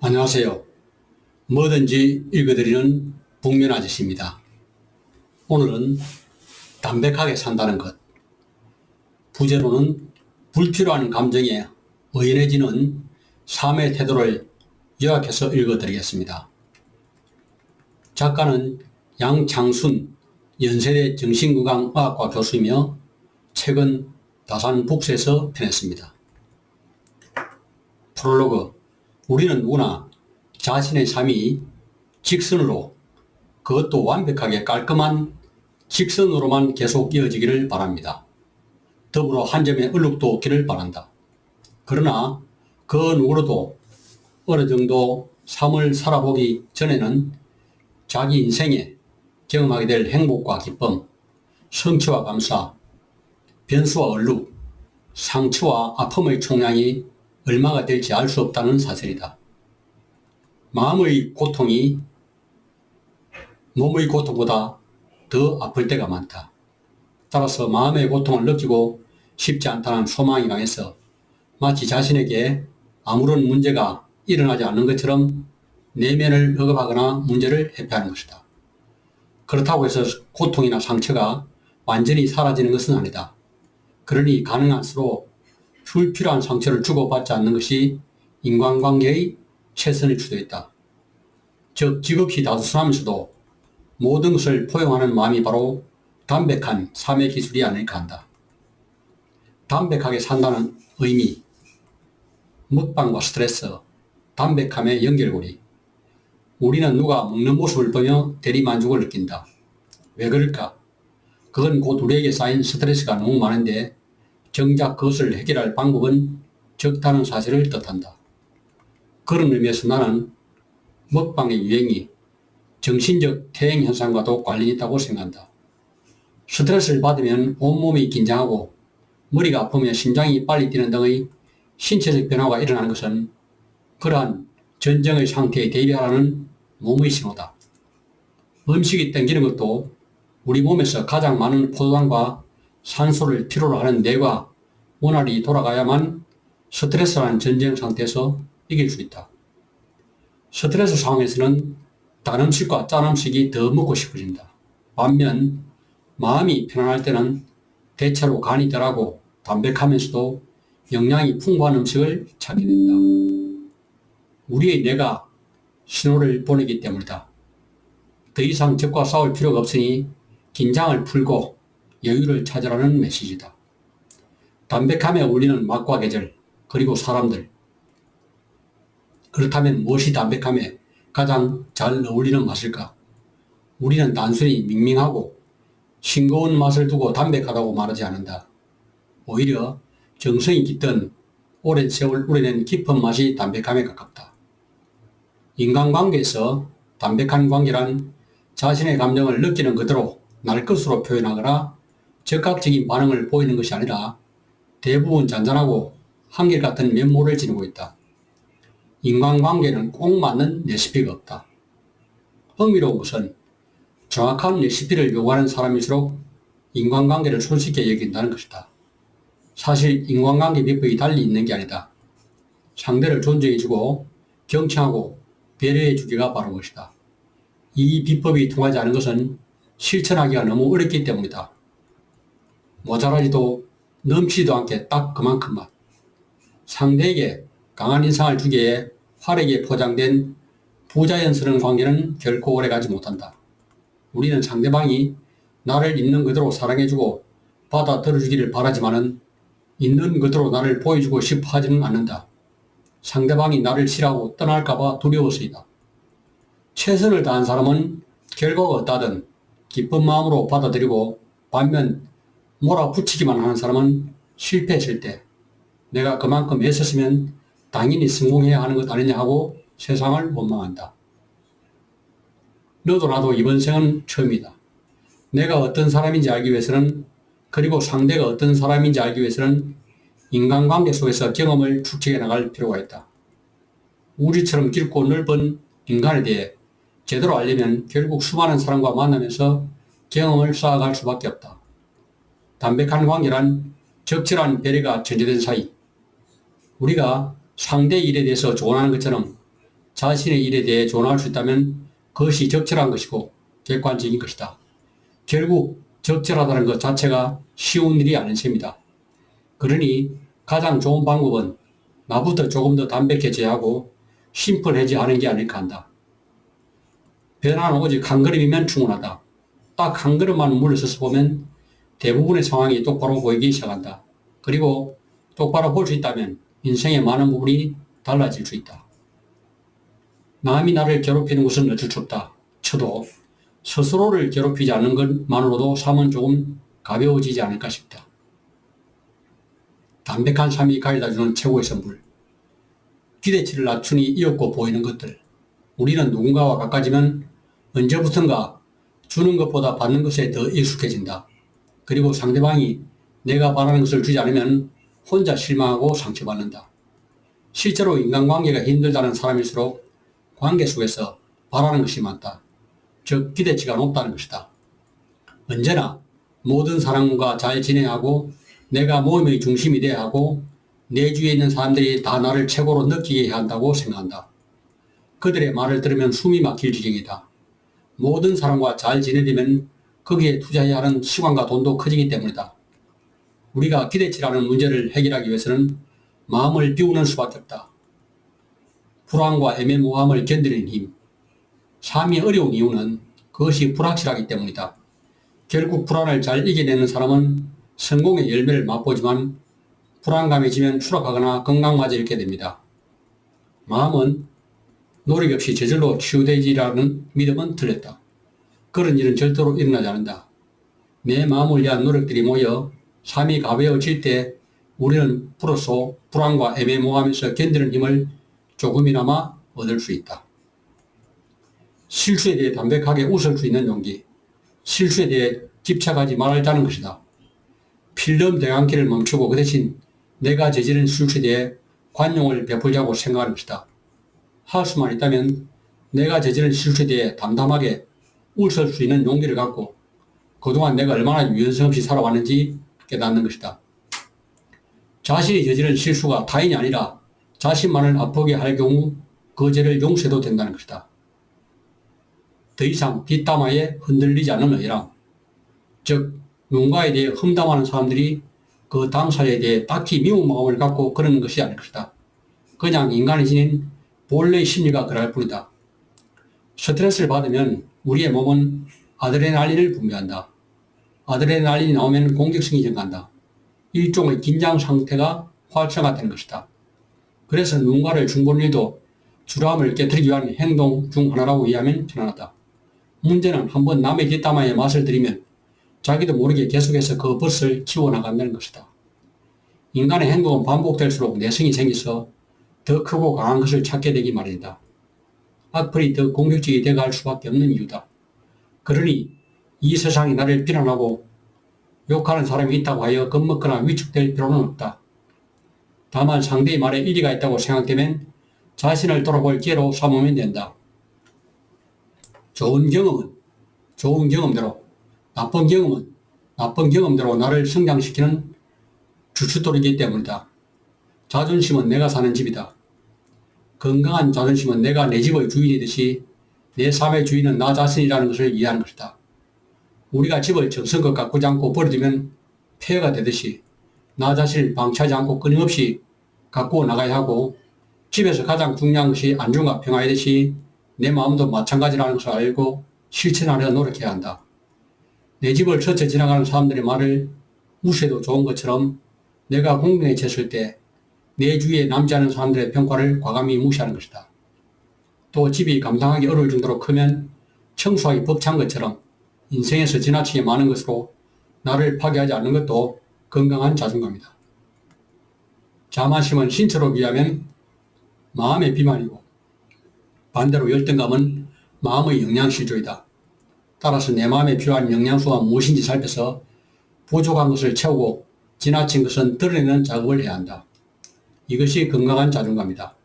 안녕하세요. 뭐든지 읽어드리는 북면 아저씨입니다. 오늘은 담백하게 산다는 것, 부제로는 불필요한 감정에 의연해지는 삶의 태도를 요약해서 읽어드리겠습니다. 작가는 양창순 연세대 정신건강의학과 교수이며 최근 다산 북스에서 펴냈습니다. 프롤로그. 우리는 누구나 자신의 삶이 직선으로, 그것도 완벽하게 깔끔한 직선으로만 계속 이어지기를 바랍니다. 더불어 한 점의 얼룩도 없기를 바란다. 그러나 그 누구로도 어느 정도 삶을 살아보기 전에는 자기 인생에 경험하게 될 행복과 기쁨, 성취와 감사, 변수와 얼룩, 상처와 아픔의 총량이 얼마가 될지 알 수 없다는 사실이다. 마음의 고통이 몸의 고통보다 더 아플 때가 많다. 따라서 마음의 고통을 느끼고 싶지 않다는 소망이 강해서 마치 자신에게 아무런 문제가 일어나지 않는 것처럼 내면을 억압하거나 문제를 회피하는 것이다. 그렇다고 해서 고통이나 상처가 완전히 사라지는 것은 아니다. 그러니 가능한 수로 불필요한 상처를 주고받지 않는 것이 인간관계의 최선일 수도 있다. 즉 지극히 다두순하면서도 모든 것을 포용하는 마음이 바로 담백한 삶의 기술이 아닐까 한다. 담백하게 산다는 의미, 먹방과 스트레스, 담백함의 연결고리. 우리는 누가 먹는 모습을 보며 대리만족을 느낀다. 왜 그럴까? 그건 곧 우리에게 쌓인 스트레스가 너무 많은데 정작 그것을 해결할 방법은 적다는 사실을 뜻한다. 그런 의미에서 나는 먹방의 유행이 정신적 퇴행 현상과도 관련이 있다고 생각한다. 스트레스를 받으면 온몸이 긴장하고 머리가 아프며 심장이 빨리 뛰는 등의 신체적 변화가 일어나는 것은 그러한 전쟁의 상태에 대비하라는 몸의 신호다. 음식이 땡기는 것도 우리 몸에서 가장 많은 포도당과 산소를 필요로 하는 뇌가 원활히 돌아가야만 스트레스라는 전쟁 상태에서 이길 수 있다. 스트레스 상황에서는 단 음식과 짠 음식이 더 먹고 싶어진다. 반면 마음이 편안할 때는 대체로 간이 덜하고 담백하면서도 영양이 풍부한 음식을 찾게 된다. 우리의 뇌가 신호를 보내기 때문이다. 더 이상 적과 싸울 필요가 없으니 긴장을 풀고 여유를 찾으라는 메시지다. 담백함에 어울리는 맛과 계절, 그리고 사람들. 그렇다면 무엇이 담백함에 가장 잘 어울리는 맛일까? 우리는 단순히 밍밍하고 싱거운 맛을 두고 담백하다고 말하지 않는다. 오히려 정성이 깃든 오랜 세월 우려낸 깊은 맛이 담백함에 가깝다. 인간관계에서 담백한 관계란 자신의 감정을 느끼는 그대로 날 것으로 표현하거나 즉각적인 반응을 보이는 것이 아니라 대부분 잔잔하고 한결같은 면모를 지니고 있다. 인간관계는 꼭 맞는 레시피가 없다. 흥미로운 것은 정확한 레시피를 요구하는 사람일수록 인간관계를 손쉽게 여긴다는 것이다. 사실 인간관계 비법이 달리 있는 게 아니다. 상대를 존중해주고 경청하고 배려해주기가 바로 것이다. 이 비법이 통하지 않은 것은 실천하기가 너무 어렵기 때문이다. 모자라지도 넘치지도 않게 딱 그만큼만. 상대에게 강한 인상을 주기에 화려하게 포장된 부자연스러운 관계는 결코 오래가지 못한다. 우리는 상대방이 나를 있는 그대로 사랑해주고 받아들여주기를 바라지만은 있는 그대로 나를 보여주고 싶어 하지는 않는다. 상대방이 나를 싫어하고 떠날까봐 두려워서이다. 최선을 다한 사람은 결과가 어떠하든 기쁜 마음으로 받아들이고, 반면 몰아붙이기만 하는 사람은 실패했을 때 내가 그만큼 애썼으면 당연히 성공해야 하는 것 아니냐 하고 세상을 원망한다. 너도 나도 이번 생은 처음이다. 내가 어떤 사람인지 알기 위해서는, 그리고 상대가 어떤 사람인지 알기 위해서는 인간관계 속에서 경험을 축적해 나갈 필요가 있다. 우리처럼 깊고 넓은 인간에 대해 제대로 알려면 결국 수많은 사람과 만나면서 경험을 쌓아갈 수밖에 없다. 담백한 관계란 적절한 배려가 전제된 사이. 우리가 상대 일에 대해서 조언하는 것처럼 자신의 일에 대해 조언할 수 있다면 그것이 적절한 것이고 객관적인 것이다. 결국 적절하다는 것 자체가 쉬운 일이 아닌 셈이다. 그러니 가장 좋은 방법은 나부터 조금 더 담백해져야 하고 심플해져야 하는 게 아닐까 한다. 변화는 오직 한 걸음이면 충분하다. 딱 한 걸음만 물러서서 보면 대부분의 상황이 똑바로 보이기 시작한다. 그리고 똑바로 볼 수 있다면 인생의 많은 부분이 달라질 수 있다. 남이 나를 괴롭히는 것은 어쩔 수 없다 쳐도 스스로를 괴롭히지 않는 것만으로도 삶은 조금 가벼워지지 않을까 싶다. 담백한 삶이 가져다주는 최고의 선물. 기대치를 낮추니 이없고 보이는 것들. 우리는 누군가와 가까워지면 언제부턴가 주는 것보다 받는 것에 더 익숙해진다. 그리고 상대방이 내가 바라는 것을 주지 않으면 혼자 실망하고 상처받는다. 실제로 인간관계가 힘들다는 사람일수록 관계 속에서 바라는 것이 많다. 즉 기대치가 높다는 것이다. 언제나 모든 사람과 잘 지내야 하고 내가 모임의 중심이 돼야 하고 내 주위에 있는 사람들이 다 나를 최고로 느끼게 해야 한다고 생각한다. 그들의 말을 들으면 숨이 막힐 지경이다. 모든 사람과 잘 지내려면 거기에 투자해야 하는 시간과 돈도 커지기 때문이다. 우리가 기대치라는 문제를 해결하기 위해서는 마음을 비우는 수밖에 없다. 불안과 애매모호함을 견디는 힘. 삶이 어려운 이유는 그것이 불확실하기 때문이다. 결국 불안을 잘 이겨내는 사람은 성공의 열매를 맛보지만 불안감이 지면 추락하거나 건강마저 잃게 됩니다. 마음은 노력 없이 저절로 치유되지라는 믿음은 틀렸다. 그런 일은 절대로 일어나지 않는다. 내 마음을 위한 노력들이 모여 삶이 가벼워질 때 우리는 비로소 불안과 애매모호하면서 견디는 힘을 조금이나마 얻을 수 있다. 실수에 대해 담백하게 웃을 수 있는 용기. 실수에 대해 집착하지 말자는 것이다. 필름 대강기를 멈추고 그 대신 내가 저지른 실수에 대해 관용을 베풀자고 생각하는 것이다. 할 수만 있다면 내가 저지른 실수에 대해 담담하게 웃을 수 있는 용기를 갖고 그동안 내가 얼마나 유연성 없이 살아왔는지 깨닫는 것이다. 자신이 저지른 실수가 타인이 아니라 자신만을 아프게 할 경우 그 죄를 용서해도 된다는 것이다. 더 이상 뒷담화에 흔들리지 않는 의람. 즉 누군가에 대해 험담하는 사람들이 그 당사자에 대해 딱히 미운 마음을 갖고 그러는 것이 아닐 것이다. 그냥 인간이 지닌 본래의 심리가 그럴 뿐이다. 스트레스를 받으면 우리의 몸은 아드레날린을 분비한다. 아드레날린이 나오면 공격성이 증가한다. 일종의 긴장 상태가 활성화되는 것이다. 그래서 누군가를 중보는 일도 주람을 깨뜨리기 위한 행동 중 하나라고 이해하면 편안하다. 문제는 한번 남의 뒷담화에 맛을 들이면 자기도 모르게 계속해서 그 버릇을 키워나간다는 것이다. 인간의 행동은 반복될수록 내성이 생겨서 더 크고 강한 것을 찾게 되기 마련이다. 악플이 더 공격적이 되어갈 수밖에 없는 이유다. 그러니 이 세상이 나를 비난하고 욕하는 사람이 있다고 하여 겁먹거나 위축될 필요는 없다. 다만 상대의 말에 일리가 있다고 생각되면 자신을 돌아볼 기회로 삼으면 된다. 좋은 경험은 좋은 경험대로, 나쁜 경험은 나쁜 경험대로 나를 성장시키는 주춧돌이기 때문이다. 자존심은 내가 사는 집이다. 건강한 자존심은 내가 내 집의 주인이듯이 내 삶의 주인은 나 자신이라는 것을 이해하는 것이다. 우리가 집을 정성껏 가꾸지 않고 버려두면 폐허가 되듯이 나 자신을 방치하지 않고 끊임없이 가꾸어 나가야 하고, 집에서 가장 중요한 것이 안정과 평화이듯이 내 마음도 마찬가지라는 것을 알고 실천하려 노력해야 한다. 내 집을 스쳐 지나가는 사람들의 말을 무시해도 좋은 것처럼 내가 공명해졌을 때 내 주위에 남지 않은 사람들의 평가를 과감히 무시하는 것이다. 또 집이 감당하기 어려울 정도로 크면 청소하기 벅찬 것처럼 인생에서 지나치게 많은 것으로 나를 파괴하지 않는 것도 건강한 자존감이다. 자만심은 신체로 비하면 마음의 비만이고, 반대로 열등감은 마음의 영양실조이다. 따라서 내 마음에 필요한 영양소가 무엇인지 살펴서 부족한 것을 채우고 지나친 것은 드러내는 작업을 해야 한다. 이것이 건강한 자존감이다.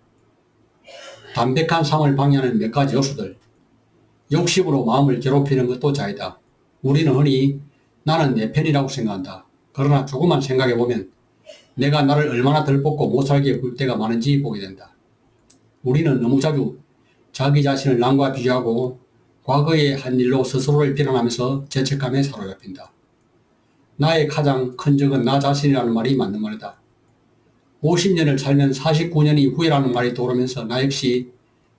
담백한 삶을 방해하는 몇 가지 요소들. 욕심으로 마음을 괴롭히는 것도 자이다. 우리는 흔히 나는 내 편이라고 생각한다. 그러나 조금만 생각해보면 내가 나를 얼마나 덜 뽑고 못 살게 굴 때가 많은지 보게 된다. 우리는 너무 자주 자기 자신을 남과 비교하고 과거의 한 일로 스스로를 비난하면서 죄책감에 사로잡힌다. 나의 가장 큰 적은 나 자신이라는 말이 맞는 말이다. 50년을 살면 49년이 후회라는 말이 떠오르면서 나 역시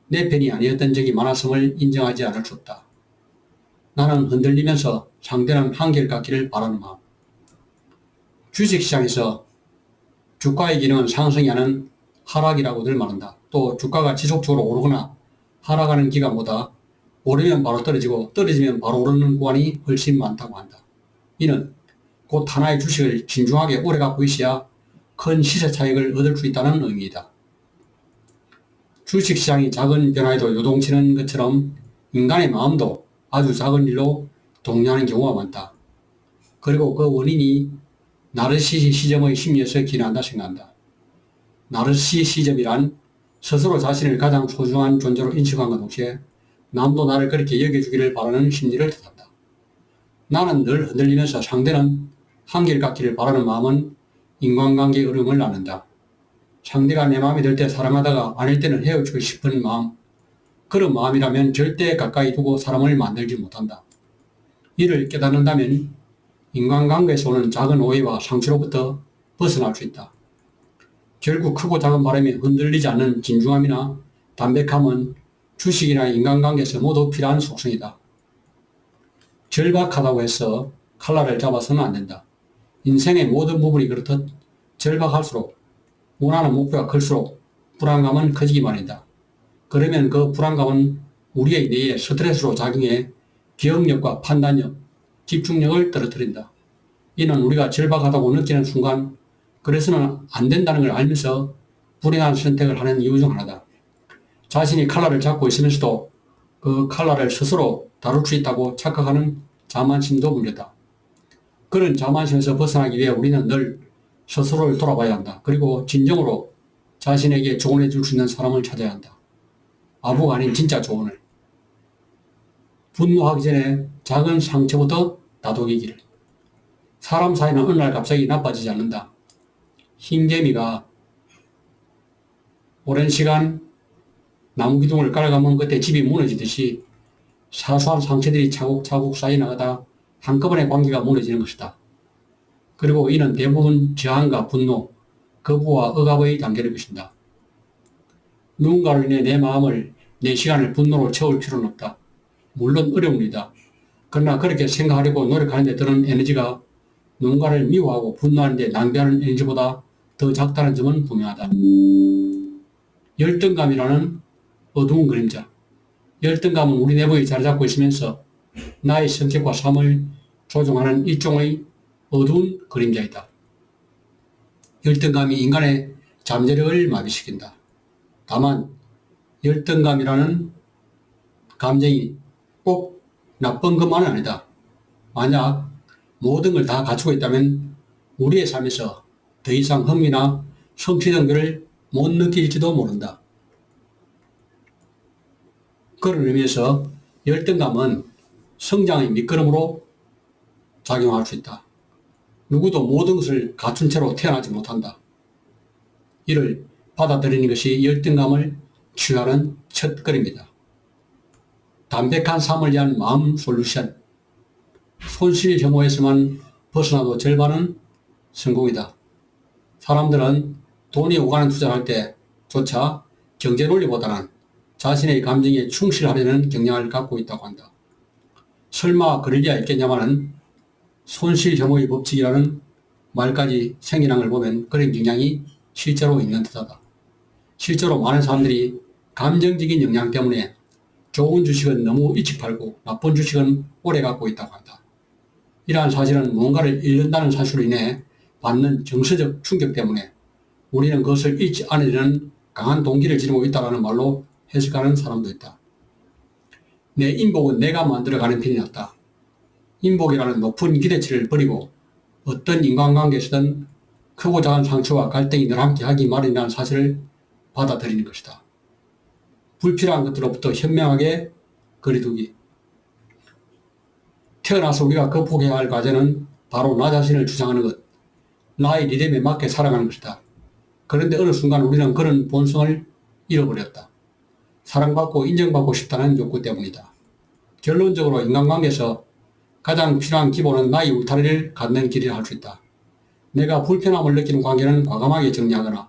내 편이 아니었던 적이 많았음을 인정하지 않을 수 없다. 나는 흔들리면서 상대는 한결같기를 바라는 마음. 주식시장에서 주가의 기능은 상승이 아닌 하락이라고들 말한다. 또 주가가 지속적으로 오르거나 하락하는 기간보다 오르면 바로 떨어지고 떨어지면 바로 오르는 구간이 훨씬 많다고 한다. 이는 곧 하나의 주식을 진중하게 오래 갖고 있어야 큰 시세 차익을 얻을 수 있다는 의미이다. 주식시장이 작은 변화에도 요동치는 것처럼 인간의 마음도 아주 작은 일로 동요하는 경우가 많다. 그리고 그 원인이 나르시시즘의 심리에서 기인한다 생각한다. 나르시시즘이란 스스로 자신을 가장 소중한 존재로 인식함과 동시에 남도 나를 그렇게 여겨주기를 바라는 심리를 뜻한다. 나는 늘 흔들리면서 상대는 한결같기를 바라는 마음은 인간관계의 어려움을 낳는다. 상대가 내 마음에 들 때 사랑하다가 아닐 때는 헤어지고 싶은 마음, 그런 마음이라면 절대 가까이 두고 사람을 만들지 못한다. 이를 깨닫는다면 인간관계에서 오는 작은 오해와 상처로부터 벗어날 수 있다. 결국 크고 작은 바람에 흔들리지 않는 진중함이나 담백함은 주식이나 인간관계에서 모두 필요한 속성이다. 절박하다고 해서 칼날을 잡아서는 안 된다. 인생의 모든 부분이 그렇듯 절박할수록 원하는 목표가 클수록 불안감은 커지기만이다. 그러면 그 불안감은 우리의 뇌에 스트레스로 작용해 기억력과 판단력, 집중력을 떨어뜨린다. 이는 우리가 절박하다고 느끼는 순간 그래서는 안 된다는 걸 알면서 불행한 선택을 하는 이유 중 하나다. 자신이 칼날을 잡고 있으면서도 그 칼날을 스스로 다룰 수 있다고 착각하는 자만심도 문제다. 그런 자만심에서 벗어나기 위해 우리는 늘 스스로를 돌아봐야 한다. 그리고 진정으로 자신에게 조언해 줄 수 있는 사람을 찾아야 한다. 아부가 아닌 진짜 조언을. 분노하기 전에 작은 상처부터 다독이기를. 사람 사이는 어느 날 갑자기 나빠지지 않는다. 흰개미가 오랜 시간 나무 기둥을 깔아가면 그때 집이 무너지듯이 사소한 상처들이 차곡차곡 쌓여나가다 한꺼번에 관계가 무너지는 것이다. 그리고 이는 대부분 저항과 분노, 거부와 억압의 단계를 것인다. 누군가로 인해 내 마음을, 내 시간을 분노로 채울 필요는 없다. 물론 어려운 일이다. 그러나 그렇게 생각하려고 노력하는 데 드는 에너지가 누군가를 미워하고 분노하는 데 낭비하는 에너지보다 더 작다는 점은 분명하다. 열등감이라는 어두운 그림자. 열등감은 우리 내부에 자리 잡고 있으면서 나의 성격과 삶을 조종하는 일종의 어두운 그림자이다. 열등감이 인간의 잠재력을 마비시킨다. 다만 열등감이라는 감정이 꼭 나쁜 것만은 아니다. 만약 모든 걸 다 갖추고 있다면 우리의 삶에서 더 이상 흥미나 성취 등들을 못 느낄지도 모른다. 그런 의미에서 열등감은 성장의 밑거름으로 작용할 수 있다. 누구도 모든 것을 갖춘 채로 태어나지 못한다. 이를 받아들이는 것이 열등감을 치유하는 첫 걸음이다. 담백한 삶을 위한 마음 솔루션. 손실 혐오에서만 벗어나도 절반은 성공이다. 사람들은 돈이 오가는 투자를 할 때조차 경제 논리보다는 자신의 감정에 충실하려는 경향을 갖고 있다고 한다. 설마 그럴 리가 있겠냐마는 손실 혐오의 법칙이라는 말까지 생겨난 걸 보면 그런 경향이 실제로 있는 듯하다. 실제로 많은 사람들이 감정적인 영향 때문에 좋은 주식은 너무 일찍 팔고 나쁜 주식은 오래 갖고 있다고 한다. 이러한 사실은 무언가를 잃는다는 사실로 인해 받는 정서적 충격 때문에 우리는 그것을 잃지 않으려는 강한 동기를 지니고 있다는 말로 해석하는 사람도 있다. 내 인복은 내가 만들어가는 편이 낫다. 인복이라는 높은 기대치를 버리고 어떤 인간관계에서든 크고 작은 상처와 갈등이 늘 함께 하기 마련이라는 사실을 받아들이는 것이다. 불필요한 것들로부터 현명하게 거리두기. 태어나서 우리가 극복해야 할 과제는 바로 나 자신을 주장하는 것, 나의 리듬에 맞게 살아가는 것이다. 그런데 어느 순간 우리는 그런 본성을 잃어버렸다. 사랑받고 인정받고 싶다는 욕구 때문이다. 결론적으로 인간관계에서 가장 필요한 기본은 나의 울타리를 갖는 길이라 할 수 있다. 내가 불편함을 느끼는 관계는 과감하게 정리하거나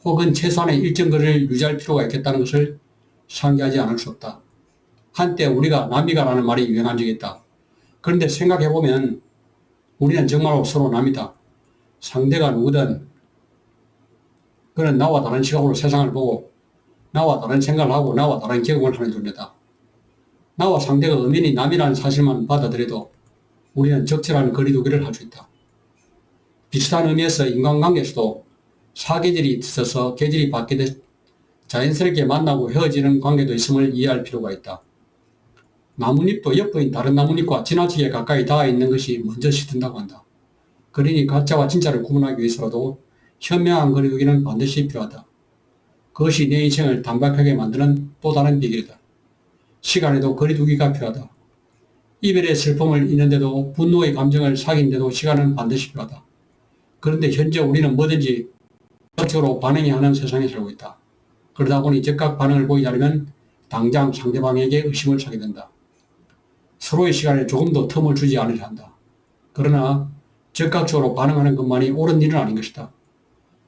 혹은 최소한의 일정 거리를 유지할 필요가 있겠다는 것을 상기하지 않을 수 없다. 한때 우리가 남이가라는 말이 유행한 적이 있다. 그런데 생각해보면 우리는 정말로 서로 남이다. 상대가 누구든 그는 나와 다른 시각으로 세상을 보고 나와 다른 생각을 하고 나와 다른 경험을 하는 존재다. 나와 상대가 엄연히 남이라는 사실만 받아들여도 우리는 적절한 거리두기를 할 수 있다. 비슷한 의미에서 인간관계에서도 사계절이 있어서 계절이 바뀌듯 자연스럽게 만나고 헤어지는 관계도 있음을 이해할 필요가 있다. 나뭇잎도 엿보인 다른 나뭇잎과 지나치게 가까이 닿아 있는 것이 먼저 시든다고 한다. 그러니 가짜와 진짜를 구분하기 위해서라도 현명한 거리두기는 반드시 필요하다. 그것이 내 인생을 단박하게 만드는 또 다른 비결이다. 시간에도 거리두기가 필요하다. 이별의 슬픔을 잊는데도 분노의 감정을 사귄데도 시간은 반드시 필요하다. 그런데 현재 우리는 뭐든지 적극적으로 반응해야 하는 세상에 살고 있다. 그러다 보니 즉각 반응을 보이지 않으면 당장 상대방에게 의심을 사게 된다. 서로의 시간에 조금 더 틈을 주지 않으려 한다. 그러나 즉각적으로 반응하는 것만이 옳은 일은 아닌 것이다.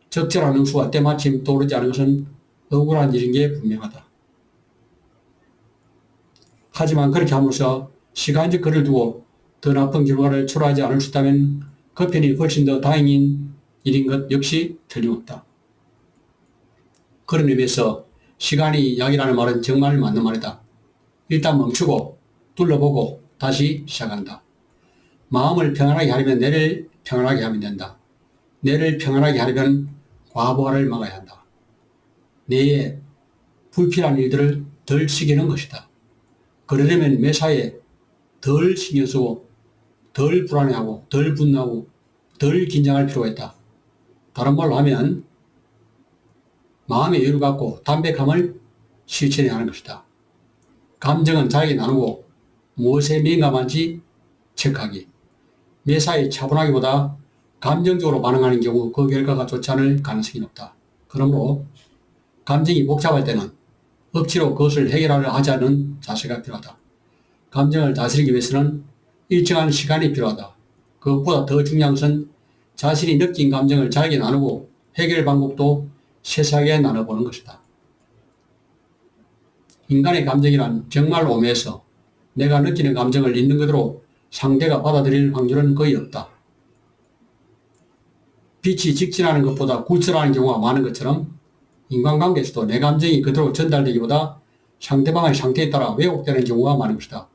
적절한 응수가 때마침 떠오르지 않은 것은 억울한 일인 게 분명하다. 하지만 그렇게 함으로써 시간적 거리를 두고 더 나쁜 결과를 초래하지 않을 수 있다면 그 편이 훨씬 더 다행인 일인 것 역시 틀림없다. 그런 의미에서 시간이 약이라는 말은 정말 맞는 말이다. 일단 멈추고 둘러보고 다시 시작한다. 마음을 평안하게 하려면 뇌를 평안하게 하면 된다. 뇌를 평안하게 하려면 과부하를 막아야 한다. 뇌에 불필요한 일들을 덜 시키는 것이다. 그러려면 매사에 덜 신경 쓰고 덜 불안해하고 덜 분노하고 덜 긴장할 필요가 있다. 다른 말로 하면 마음의 여유를 갖고 담백함을 실천해야 하는 것이다. 감정은 잘게 나누고 무엇에 민감한지 체크하기. 매사에 차분하기보다 감정적으로 반응하는 경우 그 결과가 좋지 않을 가능성이 높다. 그러므로 감정이 복잡할 때는 억지로 그것을 해결하려 하지 않는 자세가 필요하다. 감정을 다스리기 위해서는 일정한 시간이 필요하다. 그것보다 더 중요한 것은 자신이 느낀 감정을 잘게 나누고 해결 방법도 세세하게 나눠보는 것이다. 인간의 감정이란 정말 오묘해서 내가 느끼는 감정을 있는 그대로 상대가 받아들일 확률은 거의 없다. 빛이 직진하는 것보다 굴절하는 경우가 많은 것처럼 인간관계에서도 내 감정이 그대로 전달되기보다 상대방의 상태에 따라 왜곡되는 경우가 많은 것이다.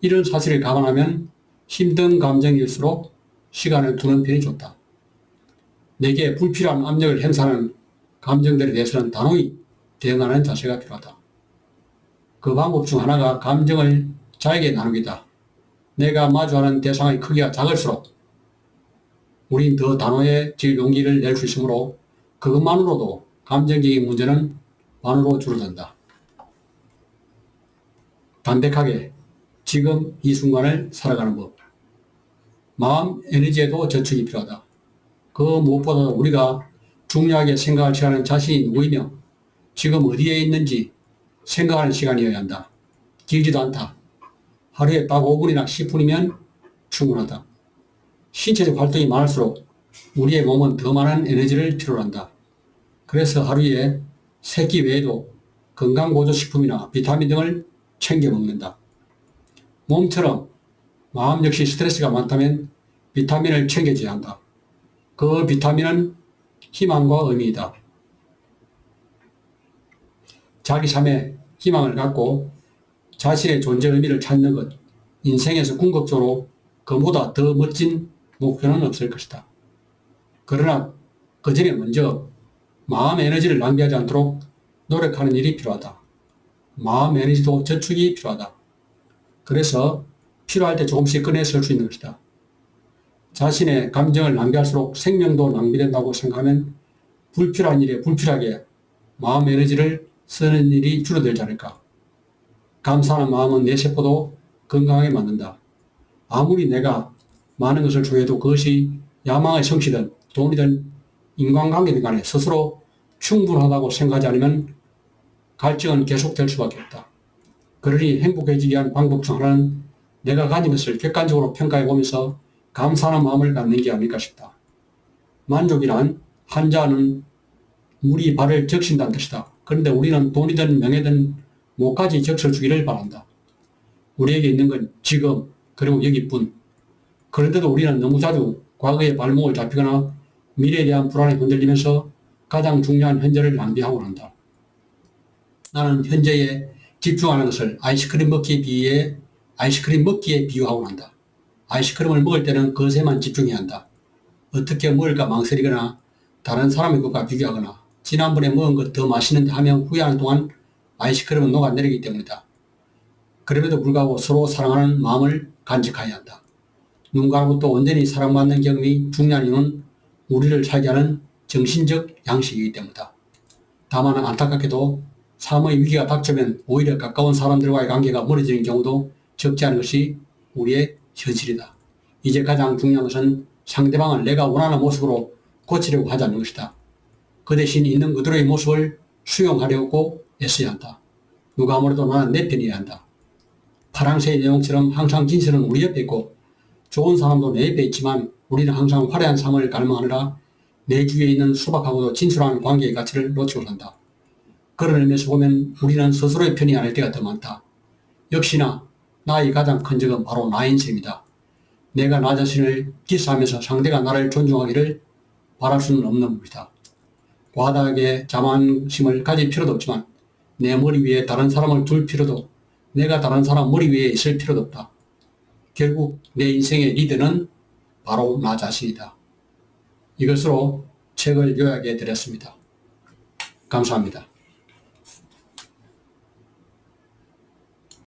이런 사실을 감안하면 힘든 감정일수록 시간을 두는 편이 좋다. 내게 불필요한 압력을 행사하는 감정들에 대해서는 단호히 대응하는 자세가 필요하다. 그 방법 중 하나가 감정을 잘게 나누기다. 내가 마주하는 대상의 크기가 작을수록 우린 더 단호해질 용기를 낼 수 있으므로 그것만으로도 감정적인 문제는 반으로 줄어든다. 담백하게 지금 이 순간을 살아가는 법. 마음 에너지에도 저축이 필요하다. 그 무엇보다 우리가 중요하게 생각할 시간은 자신이 누구이며 지금 어디에 있는지 생각하는 시간이어야 한다. 길지도 않다. 하루에 딱 5분이나 10분이면 충분하다. 신체적 활동이 많을수록 우리의 몸은 더 많은 에너지를 필요로 한다. 그래서 하루에 세 끼 외에도 건강보조식품이나 비타민 등을 챙겨 먹는다. 몸처럼 마음 역시 스트레스가 많다면 비타민을 챙겨줘야 한다. 그 비타민은 희망과 의미이다. 자기 삶에 희망을 갖고 자신의 존재 의미를 찾는 것, 인생에서 궁극적으로 그보다 더 멋진 목표는 없을 것이다. 그러나 그 전에 먼저 마음 에너지를 낭비하지 않도록 노력하는 일이 필요하다. 마음 에너지도 저축이 필요하다. 그래서 필요할 때 조금씩 꺼내 쓸 수 있는 것이다. 자신의 감정을 낭비할수록 생명도 낭비된다고 생각하면 불필요한 일에 불필요하게 마음 에너지를 쓰는 일이 줄어들지 않을까. 감사하는 마음은 내 세포도 건강하게 만든다. 아무리 내가 많은 것을 조회해도 그것이 야망의 성취든 돈이든 인간관계든 간에 스스로 충분하다고 생각하지 않으면 갈증은 계속될 수밖에 없다. 그러니 행복해지기 위한 방법 중 하나는 내가 가진 것을 객관적으로 평가해 보면서 감사하는 마음을 갖는 게 아닐까 싶다. 만족이란 한자는 물이 발을 적신다는 뜻이다. 그런데 우리는 돈이든 명예든 뭐까지 적셔주기를 바란다. 우리에게 있는 건 지금 그리고 여기뿐. 그런데도 우리는 너무 자주 과거의 발목을 잡히거나 미래에 대한 불안에 흔들리면서 가장 중요한 현재를 낭비하고 한다. 나는 현재에 집중하는 것을 아이스크림 먹기에 비유하고 한다. 아이스크림을 먹을 때는 그것에만 집중해야 한다. 어떻게 먹을까 망설이거나 다른 사람의 것과 비교하거나 지난번에 먹은 것 더 맛있는데 하며 후회하는 동안 아이스크림은 녹아내리기 때문이다. 그럼에도 불구하고 서로 사랑하는 마음을 간직해야 한다. 누군가로부터 온전히 사랑받는 경험이 중요한 이유는 우리를 살게 하는 정신적 양식이기 때문이다. 다만 안타깝게도 삶의 위기가 닥치면 오히려 가까운 사람들과의 관계가 멀어지는 경우도 적지 않은 것이 우리의 현실이다. 이제 가장 중요한 것은 상대방을 내가 원하는 모습으로 고치려고 하지 않는 것이다. 그 대신 있는 그대로의 모습을 수용하려고 애써야 한다. 누가 아무래도 나는 내 편이어야 한다. 파랑새의 내용처럼 항상 진실은 우리 옆에 있고 좋은 사람도 내 옆에 있지만 우리는 항상 화려한 삶을 갈망하느라 내 주위에 있는 소박하고도 진솔한 관계의 가치를 놓치고 산다. 그런 의미에서 보면 우리는 스스로의 편이 아닐 때가 더 많다. 역시나 나의 가장 큰 적은 바로 나인 셈이다. 내가 나 자신을 디스하면서 상대가 나를 존중하기를 바랄 수는 없는 법이다. 과다하게 자만심을 가질 필요도 없지만 내 머리 위에 다른 사람을 둘 필요도 내가 다른 사람 머리 위에 있을 필요도 없다. 결국 내 인생의 리더는 바로 나 자신이다. 이것으로 책을 요약해 드렸습니다. 감사합니다.